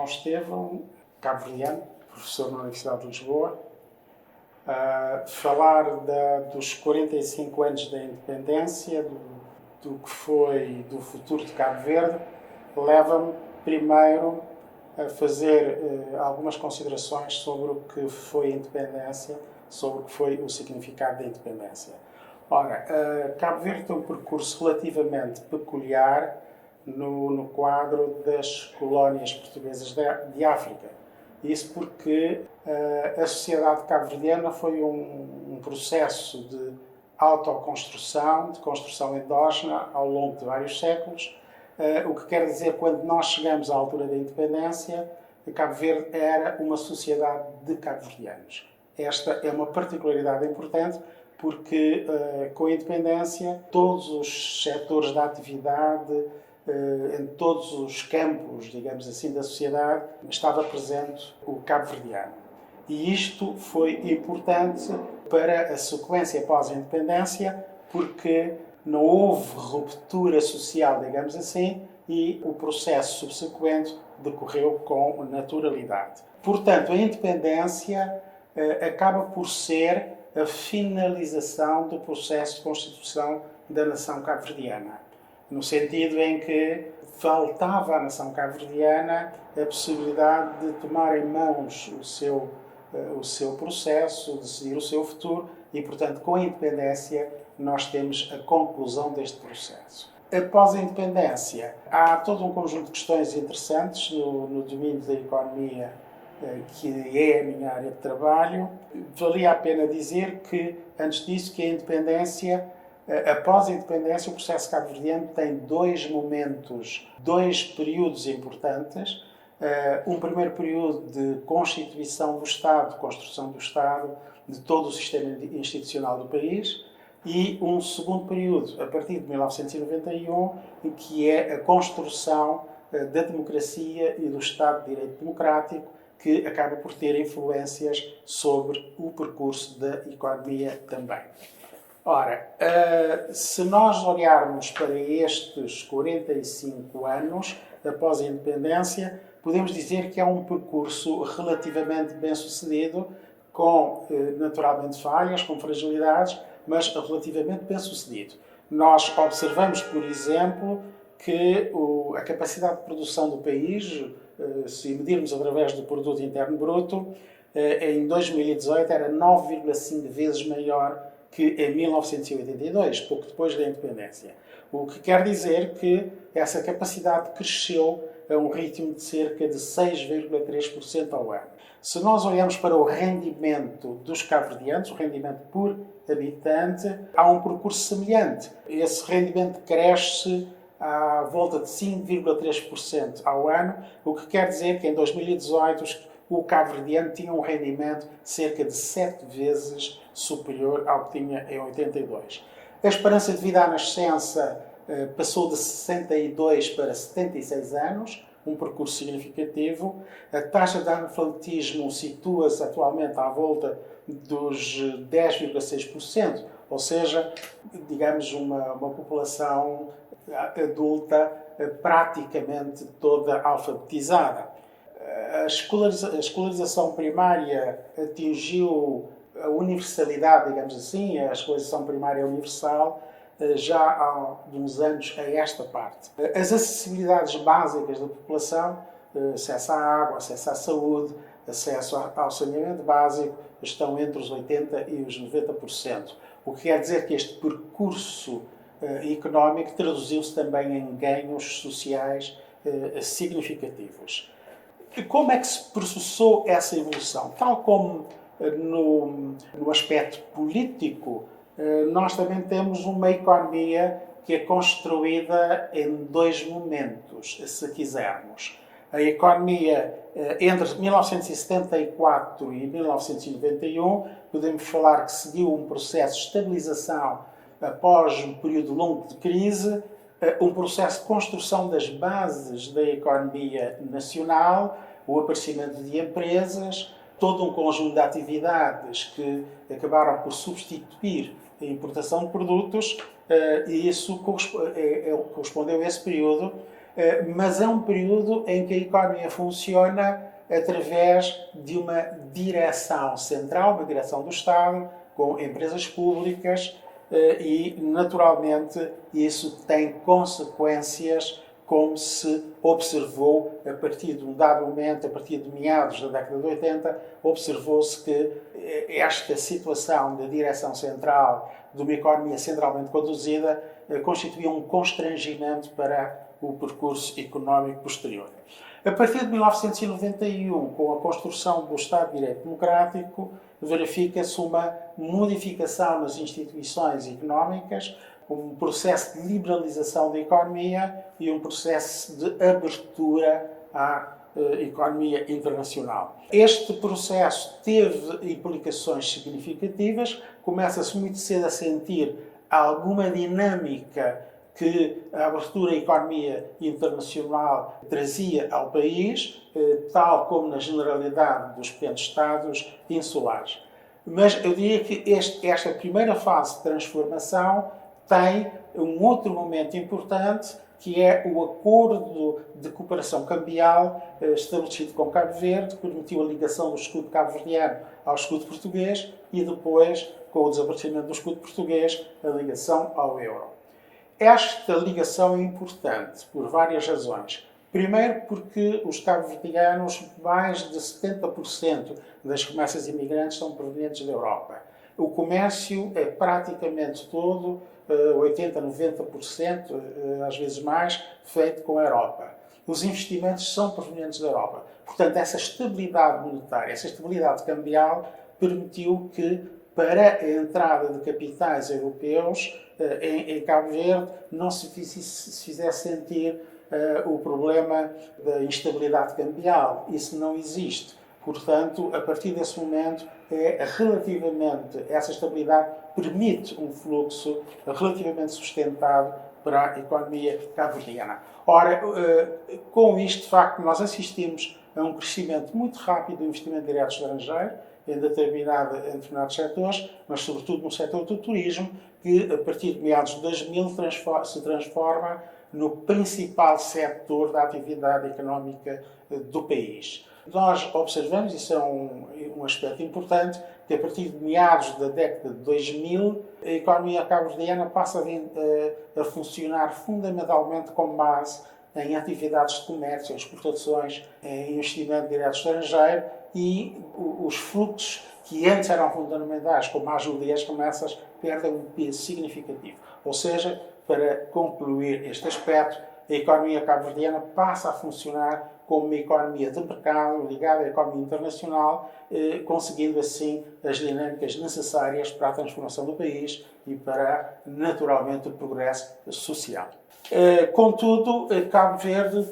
João Estevão, cabo-verdiano, professor na Universidade de Lisboa. Falar dos 45 anos da independência, do que foi, do futuro de Cabo Verde, leva-me primeiro a fazer algumas considerações sobre o que foi a independência, sobre o que foi o significado da independência. Ora, Cabo Verde tem um percurso relativamente peculiar no quadro das colónias portuguesas de África. Isso porque a sociedade cabo-verdiana foi um processo de autoconstrução, de construção endógena ao longo de vários séculos, o que quer dizer, quando nós chegamos à altura da independência, Cabo Verde era uma sociedade de cabo-verdianos. Esta é uma particularidade importante porque, com a independência, todos os setores da atividade, em todos os campos, digamos assim, da sociedade, estava presente o cabo-verdiano. E isto foi importante para a sequência após a independência, porque não houve ruptura social, digamos assim, e o processo subsequente decorreu com naturalidade. Portanto, a independência acaba por ser a finalização do processo de constituição da nação cabo-verdiana, no sentido em que faltava à nação cabo-verdiana a possibilidade de tomar em mãos o seu processo, decidir o seu futuro, e, portanto, com a independência, nós temos a conclusão deste processo. Após a independência, há todo um conjunto de questões interessantes no domínio da economia, que é a minha área de trabalho. Valia a pena dizer que, antes disso, que a independência, após a independência, o processo cabo-verdiano tem dois momentos, dois períodos importantes. Um primeiro período de constituição do Estado, construção do Estado, de todo o sistema institucional do país, e um segundo período, a partir de 1991, em que é a construção da democracia e do Estado de Direito Democrático, que acaba por ter influências sobre o percurso da economia também. Ora, se nós olharmos para estes 45 anos após a independência, podemos dizer que é um percurso relativamente bem-sucedido, com, naturalmente, falhas, com fragilidades, mas relativamente bem-sucedido. Nós observamos, por exemplo, que a capacidade de produção do país, se medirmos através do Produto Interno Bruto, em 2018 era 9,5 vezes maior que em 1982, pouco depois da independência. O que quer dizer que essa capacidade cresceu a um ritmo de cerca de 6,3% ao ano. Se nós olhamos para o rendimento dos cabo-verdianos, o rendimento por habitante, há um percurso semelhante. Esse rendimento cresce à volta de 5,3% ao ano, o que quer dizer que em 2018 o cabo-verdiano tinha um rendimento cerca de 7 vezes superior ao que tinha em 82. A esperança de vida à nascença passou de 62 para 76 anos, um percurso significativo. A taxa de analfabetismo situa-se atualmente à volta dos 10,6%, ou seja, digamos, uma população adulta praticamente toda alfabetizada. A escolarização primária atingiu a universalidade, digamos assim, a escolarização primária universal, já há uns anos a esta parte. As acessibilidades básicas da população, acesso à água, acesso à saúde, acesso ao saneamento básico, estão entre os 80% e os 90%. O que quer dizer que este percurso económico traduziu-se também em ganhos sociais significativos. Como é que se processou essa evolução? Tal como no aspecto político, nós também temos uma economia que é construída em dois momentos, se quisermos. A economia, entre 1974 e 1991, podemos falar que seguiu um processo de estabilização após um período longo de crise, um processo de construção das bases da economia nacional, o aparecimento de empresas, todo um conjunto de atividades que acabaram por substituir a importação de produtos, e isso correspondeu a esse período mas é um período em que a economia funciona através de uma direção central, uma direção do Estado, com empresas públicas, e, naturalmente, isso tem consequências, como se observou a partir de um dado momento, a partir de meados da década de 80, observou-se que esta situação da direção central, de uma economia centralmente conduzida, constituía um constrangimento para o percurso económico posterior. A partir de 1991, com a construção do Estado de Direito Democrático, verifica-se uma modificação nas instituições económicas, um processo de liberalização da economia e um processo de abertura à economia internacional. Este processo teve implicações significativas, começa-se muito cedo a sentir alguma dinâmica que a abertura à economia internacional trazia ao país, tal como na generalidade dos pequenos Estados insulares. Mas eu diria que esta primeira fase de transformação tem um outro momento importante, que é o acordo de cooperação cambial estabelecido com Cabo Verde, que permitiu a ligação do escudo cabo-verdiano ao escudo português e depois, com o desaparecimento do escudo português, a ligação ao euro. Esta ligação é importante por várias razões. Primeiro, porque os cabo-verdianos, mais de 70% das remessas imigrantes são provenientes da Europa. O comércio é praticamente todo, 80%, 90%, às vezes mais, feito com a Europa. Os investimentos são provenientes da Europa. Portanto, essa estabilidade monetária, essa estabilidade cambial, permitiu que, para a entrada de capitais europeus em Cabo Verde, não se fizesse sentir o problema da instabilidade cambial. Isso não existe. Portanto, a partir desse momento, essa estabilidade permite um fluxo relativamente sustentado para a economia cabo-verdiana. Ora, com isto, de facto, nós assistimos a um crescimento muito rápido do investimento direto estrangeiro em determinados setores, mas sobretudo no setor do turismo, que a partir de meados de 2000 se transforma no principal setor da atividade económica do país. Nós observamos, isso é um aspecto importante, que a partir de meados da década de 2000, a economia cabo-verdiana passa a funcionar fundamentalmente com base em atividades de comércio, exportações, em investimento direto estrangeiro, e os fluxos que antes eram fundamentais, como a ajuda e as remessas, perdem um peso significativo. Ou seja, para concluir este aspecto, a economia cabo-verdiana passa a funcionar como uma economia de mercado ligada à economia internacional, conseguindo assim as dinâmicas necessárias para a transformação do país e para, naturalmente, o progresso social. Contudo, Cabo Verde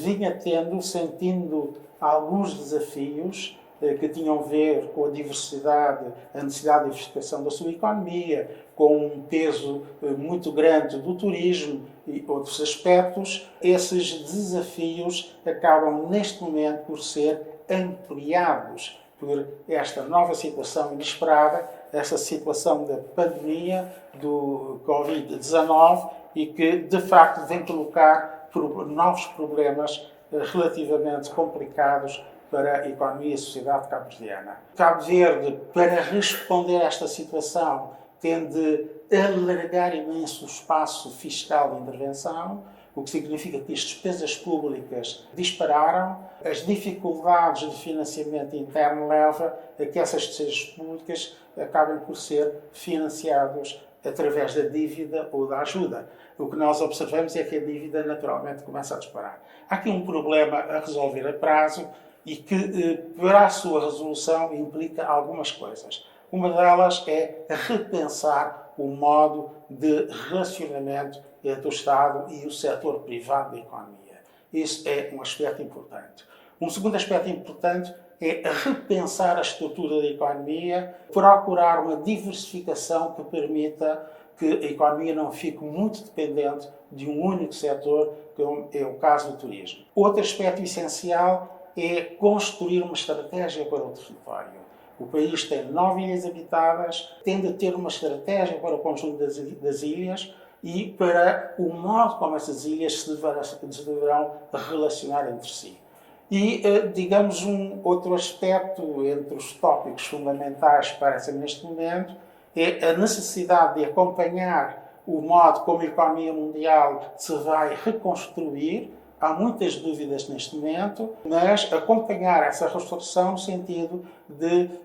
vinha sentindo alguns desafios que tinham a ver com a diversidade, a necessidade de diversificação da sua economia, com um peso muito grande do turismo e outros aspectos. Esses desafios acabam, neste momento, por ser ampliados por esta nova situação inesperada, essa situação da pandemia do Covid-19 e que, de facto, vem colocar novos problemas relativamente complicados para a economia e a sociedade cabo-verdiana. Cabo Verde, para responder a esta situação, tem de alargar imenso o espaço fiscal de intervenção, o que significa que as despesas públicas dispararam, as dificuldades de financiamento interno levam a que essas despesas públicas acabem por ser financiadas através da dívida ou da ajuda. O que nós observamos é que a dívida naturalmente começa a disparar. Há aqui um problema a resolver a prazo e que, para a sua resolução, implica algumas coisas. Uma delas é repensar o modo de relacionamento entre o Estado e o setor privado da economia. Isso é um aspecto importante. Um segundo aspecto importante é repensar a estrutura da economia, procurar uma diversificação que permita que a economia não fique muito dependente de um único setor, como é o caso do turismo. Outro aspecto essencial é construir uma estratégia para o território. O país tem 9 ilhas habitadas, tem de ter uma estratégia para o conjunto das ilhas, e para o modo como essas ilhas se deverão relacionar entre si. E, digamos, um outro aspecto entre os tópicos fundamentais que parecem neste momento é a necessidade de acompanhar o modo como a economia mundial se vai reconstruir. Há muitas dúvidas neste momento, mas acompanhar essa reconstrução no sentido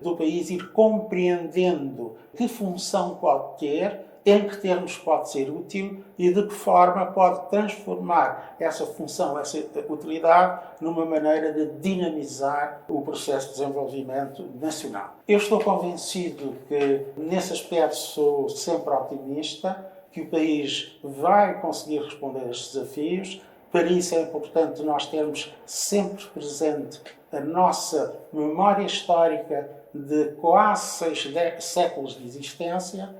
do país ir compreendendo que função pode ter, em que termos pode ser útil e de que forma pode transformar essa função, essa utilidade, numa maneira de dinamizar o processo de desenvolvimento nacional. Eu estou convencido que, nesse aspecto, sou sempre otimista, que o país vai conseguir responder a estes desafios. Para isso é importante nós termos sempre presente a nossa memória histórica de quase 6 séculos de existência,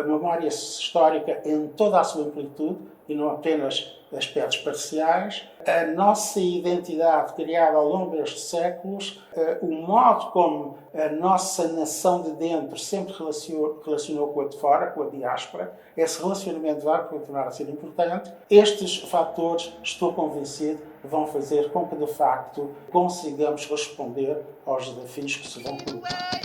memória histórica em toda a sua amplitude e não apenas aspectos parciais, a nossa identidade criada ao longo destes séculos, o modo como a nossa nação de dentro sempre relacionou com a de fora, com a diáspora, esse relacionamento vai continuar a ser importante. Estes fatores, estou convencido, vão fazer com que, de facto, consigamos responder aos desafios que se vão colocar.